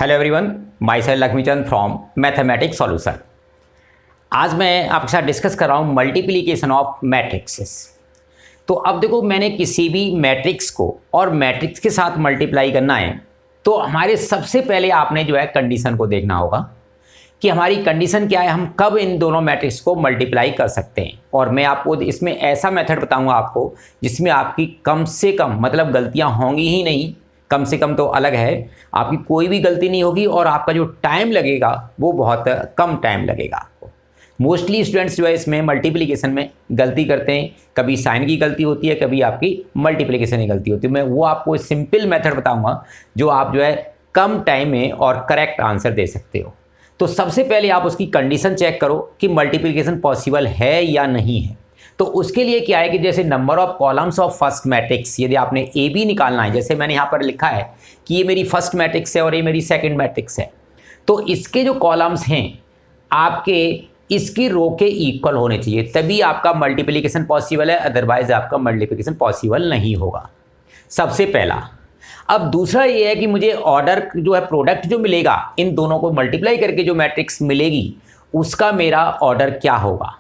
Hello everyone, my self Laxmichand from mathematics solution. आज मैं आपके साथ डिस्कस कर रहा हूँ मल्टीप्लिकेशन ऑफ मैट्रिक्सेस। तो अब देखो, मैंने किसी भी मैट्रिक्स को और मैट्रिक्स के साथ मल्टीप्लाई करना है तो हमारे सबसे पहले आपने जो है कंडीशन को देखना होगा कि हमारी कंडीशन क्या है, हम कब इन दोनों मैट्रिक्स को मल्टीप्लाई कर सकते हैं। और मैं आपको इसमें ऐसा मेथड बताऊंगा आपको जिसमें आपकी कम से कम मतलब गलतियां होंगी ही नहीं, कम से कम तो अलग है, आपकी कोई भी गलती नहीं होगी और आपका जो टाइम लगेगा वो बहुत कम टाइम लगेगा आपको। मोस्टली स्टूडेंट्स जो है इसमें मल्टीप्लिकेशन में गलती करते हैं, कभी साइन की गलती होती है, कभी आपकी मल्टीप्लिकेशन की गलती होती है। मैं वो आपको सिंपल मेथड बताऊंगा जो आप जो है कम टाइम में और करेक्ट आंसर दे सकते हो। तो सबसे पहले आप उसकी कंडीशन चेक करो कि मल्टीप्लिकेशन पॉसिबल है या नहीं है। तो उसके लिए क्या है कि जैसे number of columns of first matrix, यदि आपने ए बी निकालना है, जैसे मैंने यहाँ पर लिखा है कि ये मेरी फर्स्ट मैट्रिक्स है और ये मेरी सेकंड मैट्रिक्स है, तो इसके जो कॉलम्स हैं आपके इसकी रो के इक्वल होने चाहिए, तभी आपका मल्टीप्लिकेशन पॉसिबल है, अदरवाइज आपका मल्टीप्लिकेशन पॉसिबल नहीं होगा। सबसे पहला। अब दूसरा ये है कि मुझे ऑर्डर जो है, प्रोडक्ट जो मिलेगा इन दोनों को मल्टीप्लाई करके जो मैट्रिक्स मिलेगी उसका मेरा ऑर्डर क्या होगा।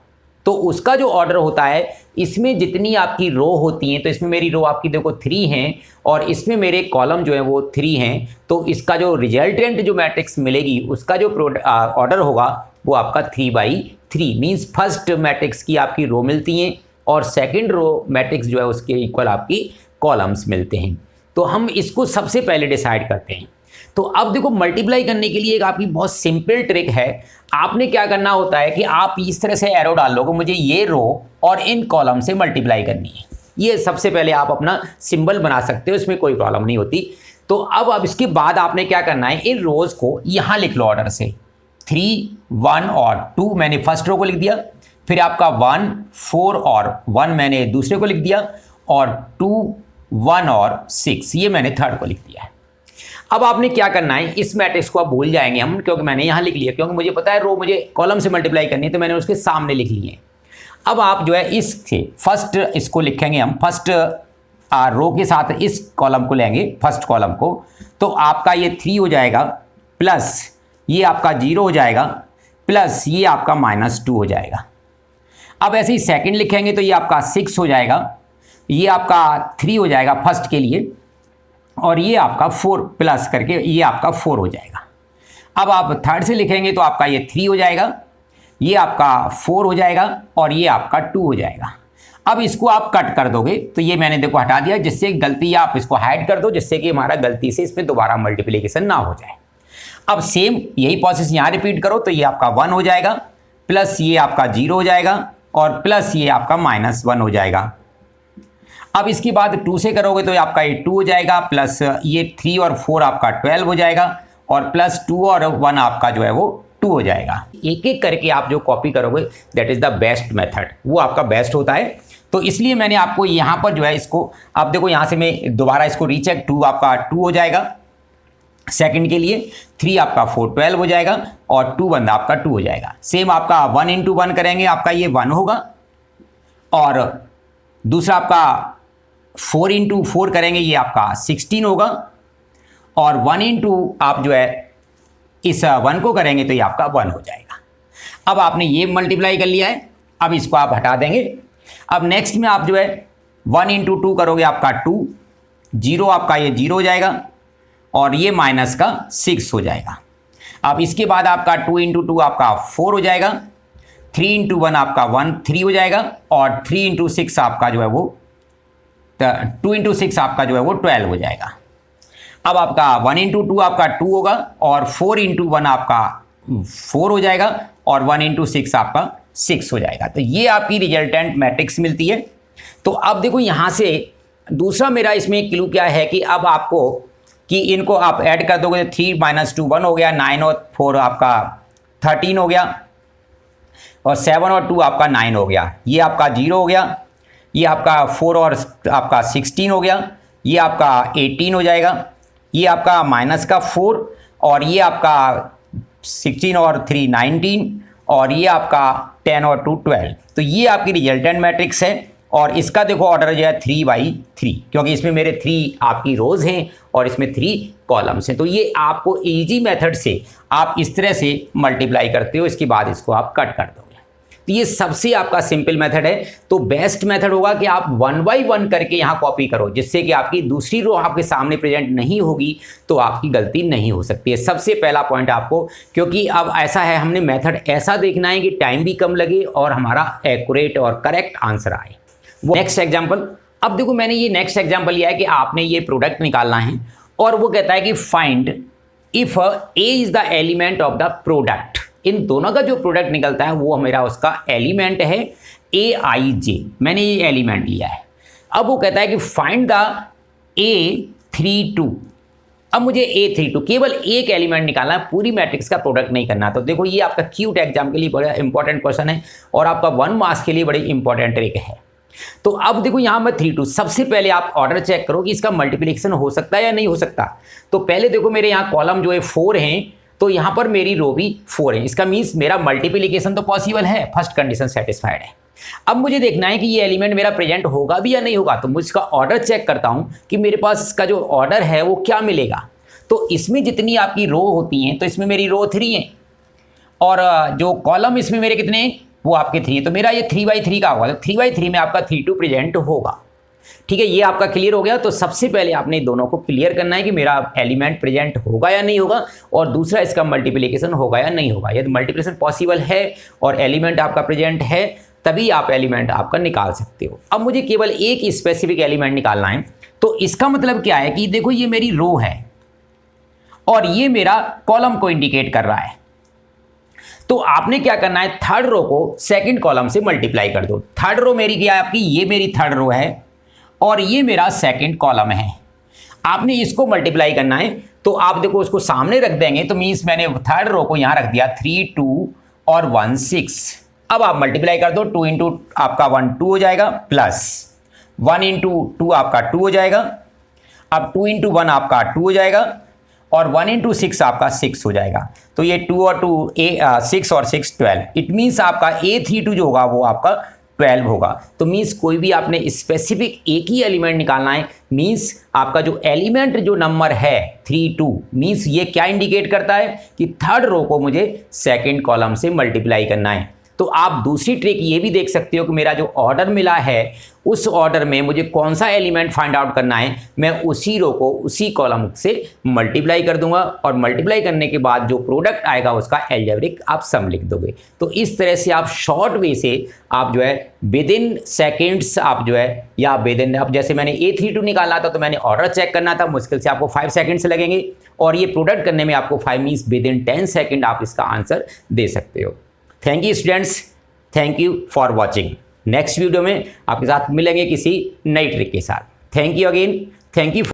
तो उसका जो ऑर्डर होता है, इसमें जितनी आपकी रो होती हैं, तो इसमें मेरी रो आपकी देखो 3 हैं और इसमें मेरे कॉलम जो है वो 3 हैं, तो इसका जो रिजल्टेंट जो मैट्रिक्स मिलेगी उसका जो ऑर्डर होगा वो आपका 3/3 मीन्स फर्स्ट मैट्रिक्स की आपकी रो मिलती हैं और सेकंड रो मैट्रिक्स जो है उसके इक्वल आपकी कॉलम्स मिलते हैं। तो हम इसको सबसे पहले डिसाइड करते हैं। तो अब देखो, मल्टीप्लाई करने के लिए एक आपकी बहुत सिंपल ट्रिक है। आपने क्या करना होता है कि आप इस तरह से एरो डाल लोगे, मुझे ये रो और इन कॉलम से मल्टीप्लाई करनी है। ये सबसे पहले आप अपना सिंबल बना सकते हो, इसमें कोई प्रॉब्लम नहीं होती। तो अब इसके बाद आपने क्या करना है, इन रोज को यहाँ लिख लो ऑर्डर से। 3, 1 और 2 मैंने फर्स्ट रो को लिख दिया, फिर आपका 1, 4 और 1 मैंने दूसरे को लिख दिया, और 2, 1 और 6 ये मैंने थर्ड को लिख दिया है। अब आपने क्या करना है, इस मैट्रिक्स को आप भूल जाएंगे हम, क्योंकि मैंने यहाँ लिख लिया, क्योंकि मुझे पता है रो मुझे कॉलम से मल्टीप्लाई करनी है तो मैंने उसके सामने लिख लिए। अब आप जो है इससे फर्स्ट इसको लिखेंगे हम, फर्स्ट रो के साथ इस कॉलम को लेंगे, फर्स्ट कॉलम को, तो आपका ये 3 हो जाएगा, प्लस ये आपका 0 हो जाएगा, प्लस ये आपका -2 हो जाएगा। अब ऐसे ही सेकेंड लिखेंगे तो ये आपका 6 हो जाएगा, ये आपका 3 हो जाएगा फर्स्ट के लिए, और ये आपका 4 प्लस करके ये आपका 4 हो जाएगा। अब आप थर्ड से लिखेंगे तो आपका ये 3 हो जाएगा, ये आपका 4 हो जाएगा, और ये आपका 2 हो जाएगा। अब इसको आप कट कर दोगे तो ये मैंने देखो हटा दिया, जिससे गलती आप इसको हाइड कर दो, जिससे कि हमारा गलती से इसमें दोबारा मल्टीप्लिकेशन ना हो जाए। अब सेम यही प्रोसेस यहाँ रिपीट करो, तो ये आपका 1 हो जाएगा, प्लस ये आपका 0 हो जाएगा, और प्लस ये आपका -1 हो जाएगा। अब इसके बाद 2 से करोगे तो आपका ये 2 हो जाएगा, प्लस ये 3 और 4 आपका 12 हो जाएगा, और प्लस 2 और 1 आपका जो है वो 2 हो जाएगा। एक एक करके आप जो कॉपी करोगे that is the best method, वो आपका बेस्ट होता है। तो इसलिए मैंने आपको यहाँ पर जो है इसको, आप देखो यहाँ से मैं दोबारा इसको रीचेक, 2 आपका 2 हो जाएगा सेकंड के लिए, 3 आपका 4 12 हो जाएगा, और 2 1 आपका 2 हो जाएगा। सेम आपका 1 × 1 करेंगे, आपका ये 1 होगा, और दूसरा आपका 4 × 4 करेंगे, ये आपका 16 होगा, और 1 × आप जो है इस 1 को करेंगे तो ये आपका 1 हो जाएगा। अब आपने ये मल्टीप्लाई कर लिया है, अब इसको आप हटा देंगे। अब नेक्स्ट में आप जो है 1 × 2 करोगे, आपका 2, 0 आपका ये 0 हो जाएगा, और ये माइनस का 6 हो जाएगा। अब इसके बाद आपका 2 × 2 आपका 4 हो जाएगा, 3 × 1 आपका 3 हो जाएगा, और 3 × 6 आपका जो है वो 2 × 6 आपका जो है वो 12 हो जाएगा। अब आपका 1 × 2 आपका 2 होगा, और 4 × 1 आपका 4 हो जाएगा, और 1 × 6 आपका 6 हो जाएगा। तो ये आपकी रिजल्टेंट मैट्रिक्स मिलती है। तो अब देखो यहाँ से दूसरा मेरा इसमें क्लू क्या है कि अब आपको कि इनको आप ऐड कर दोगे, 3 - 2 1 हो गया, 9 और 4 आपका 13 हो गया, और 7 और 2 आपका 9 हो गया, ये आपका 0 हो गया, ये आपका 4 और आपका 16 हो गया, ये आपका 18 हो जाएगा, ये आपका -4, और ये आपका 16 और 3 19, और ये आपका 10 और 2 12। तो ये आपकी रिजल्टेंट मैट्रिक्स है। और इसका देखो ऑर्डर जो है 3/3, क्योंकि इसमें मेरे 3 आपकी रोज़ हैं और इसमें 3 कॉलम्स हैं। तो ये आपको इजी मेथड से आप इस तरह से मल्टीप्लाई करते हो, इसके बाद इसको आप कट कर दोगे। तो ये सबसे आपका सिंपल मेथड है। तो बेस्ट मेथड होगा कि आप 1 बाय 1 करके यहाँ कॉपी करो, जिससे कि आपकी दूसरी रो आपके सामने प्रेजेंट नहीं होगी, तो आपकी गलती नहीं हो सकती है। सबसे पहला पॉइंट आपको, क्योंकि अब ऐसा है, हमने मेथड ऐसा देखना है कि टाइम भी कम लगे और हमारा एक्यूरेट और करेक्ट आंसर आए। वो नेक्स्ट एग्जाम्पल, अब देखो मैंने ये नेक्स्ट एग्जाम्पल लिया है कि आपने ये प्रोडक्ट निकालना है और वो कहता है कि find if A is the element of the product. इन दोनों का जो प्रोडक्ट निकलता है वो मेरा उसका एलिमेंट है AIJ। मैंने ये एलिमेंट लिया है। अब वो कहता है कि फाइंड द A32। अब मुझे A32 केवल एक एलिमेंट निकालना है, पूरी मैट्रिक्स का प्रोडक्ट नहीं करना। तो देखो ये आपका क्यूट एग्जाम के लिए बड़ा इंपॉर्टेंट क्वेश्चन है और आपका 1 मार्क्स के लिए बड़ी इंपॉर्टेंट ट्रिक है। तो अब देखो यहाँ मैं 32, सबसे पहले आप ऑर्डर चेक करो कि इसका मल्टीप्लिकेशन हो सकता है या नहीं हो सकता। तो पहले देखो मेरे यहाँ कॉलम जो है 4 हैं, तो यहाँ पर मेरी रो भी 4 है, इसका मीन्स मेरा मल्टीप्लिकेशन तो पॉसिबल है, फर्स्ट कंडीशन सेटिस्फाइड है। अब मुझे देखना है कि ये एलिमेंट मेरा प्रेजेंट होगा भी या नहीं होगा। तो मुझे इसका ऑर्डर चेक करता हूँ कि मेरे पास इसका जो ऑर्डर है वो क्या मिलेगा। तो इसमें जितनी आपकी रो होती हैं, तो इसमें मेरी रो 3 है और जो कॉलम इसमें मेरे कितने हैं, वो आपके 3 है। तो मेरा ये 3/3 का होगा। तो 3/3 में आपका 32 प्रेजेंट होगा। ठीक है, ये आपका क्लियर हो गया। तो सबसे पहले आपने दोनों को क्लियर करना है कि मेरा एलिमेंट प्रेजेंट होगा या नहीं होगा, और दूसरा इसका मल्टीप्लिकेशन होगा या नहीं होगा। यदि मल्टीप्लिकेशन पॉसिबल है और एलिमेंट आपका प्रेजेंट है, तभी आप एलिमेंट आपका निकाल सकते हो। अब मुझे केवल एक स्पेसिफिक एलिमेंट निकालना है। तो इसका मतलब क्या है कि देखो ये मेरी रो है और ये मेरा कॉलम को इंडिकेट कर रहा है। तो आपने क्या करना है, थर्ड रो को सेकंड कॉलम से मल्टीप्लाई कर दो। थर्ड रो मेरी क्या है आपकी, ये मेरी थर्ड रो है और ये मेरा सेकंड कॉलम है। आपने इसको मल्टीप्लाई करना है। तो आप देखो उसको सामने रख देंगे, तो मीन्स मैंने थर्ड रो को यहाँ रख दिया 3 2 और 1 6। अब आप मल्टीप्लाई कर दो, 2 इंटू आपका 1 2 हो जाएगा, प्लस 1 इंटू 2 आपका 2 हो जाएगा। अब 2 इंटू 1 आपका 2 हो जाएगा और 1 इंटू 6 आपका 6 हो जाएगा। तो ये 2 और 2 6 और 6 12। इट मीन्स आपका A32 जो होगा वो आपका 12 होगा। तो मीन्स कोई भी आपने स्पेसिफिक एक ही एलिमेंट निकालना है। मीन्स आपका जो एलिमेंट जो नंबर है 32, मीन्स ये क्या इंडिकेट करता है कि थर्ड रो को मुझे सेकंड कॉलम से मल्टीप्लाई करना है। तो आप दूसरी ट्रिक ये भी देख सकते हो कि मेरा जो ऑर्डर मिला है उस ऑर्डर में मुझे कौन सा एलिमेंट फाइंड आउट करना है, मैं उसी रो को उसी कॉलम से मल्टीप्लाई कर दूंगा और मल्टीप्लाई करने के बाद जो प्रोडक्ट आएगा उसका एल्जेब्रिक आप सम लिख दोगे। तो इस तरह से आप शॉर्ट वे से आप जो है विद इन सेकेंड्स आप जो है, या विद इन, अब जैसे मैंने A32 निकाला था तो मैंने ऑर्डर चेक करना था, मुश्किल से आपको 5 सेकेंड्स लगेंगे और ये प्रोडक्ट करने में आपको 5 मीन्स विद इन 10 सेकेंड आप इसका आंसर दे सकते हो। Thank you students, thank you for watching. Next video में आपके साथ मिलेंगे किसी नई ट्रिक के साथ। Thank you again, thank you.